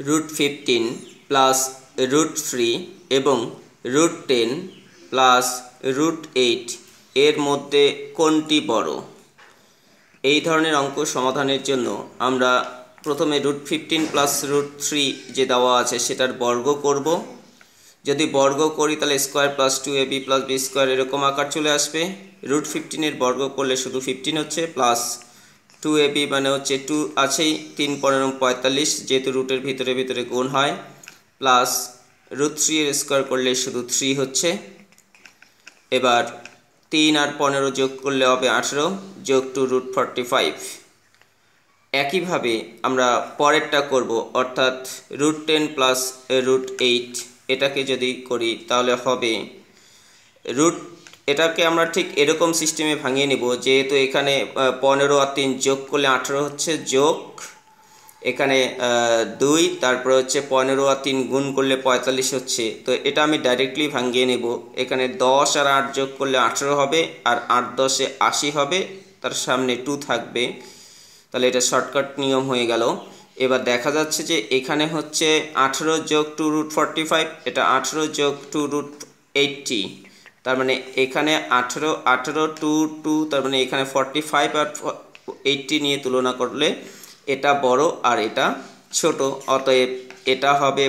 √15 plus √3 এবং √10 plus √8 এর মধ্যে কোনটি বড়? এই ধরনের অঙ্ক সমাধানের জন্য আমরা প্রথমে √15 প্লাস √3 যে দেওয়া আছে সেটার বর্গ করব। যদি বর্গ করি তাহলে square plus 2ab plus b square এরকম আকার চলে আসবে। √15 এর বর্গ করলে শুধু 15 হচ্ছে, প্লাস 2ab মানে হচ্ছে 2 আছেই, 3 15 45 যেহেতু রুটের ভিতরে ভিতরে গুণ হয়, প্লাস √3 এর স্কোয়ার করলে শুধু 3 হচ্ছে। এবার 3 আর 15 যোগ করলে হবে 18 যোগ 2 √45। একইভাবে আমরা পরেরটা করব, অর্থাৎ √10 প্লাস √8 এটাকে যদি করি তাহলে হবে এটাকে আমরা ঠিক এরকম সিস্টেমে ভাঙিয়ে নেব, যেহেতু এখানে 15 আর 3 যোগ করলে 18 হচ্ছে, যোগ এখানে 2, তারপরে হচ্ছে 15 আর 3 গুণ করলে 45 হচ্ছে। তো এটা আমি ডাইরেক্টলি ভাঙিয়ে নেব। এখানে 10 আর 8 যোগ করলে 18 হবে, আর 8 10 80 হবে, তার সামনে 2 থাকবে, তাহলে এটা শর্টকাট নিয়ম হয়ে গেল। এবার দেখা যাচ্ছে যে এখানে হচ্ছে 18 যোগ 2 √45, এটা 18 যোগ 2 √80, তার মানে এখানে 18 2 2, তার মানে এখানে 45 আর 80 নিয়ে তুলনা করলে এটা বড় আর এটা ছোট, অতএব এটা হবে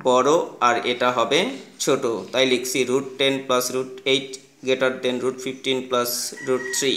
বড় আর এটা হবে ছোট। তাই লিখছি √10 প্লাস √8 গ্রেটার দেন √15 প্লাস √3।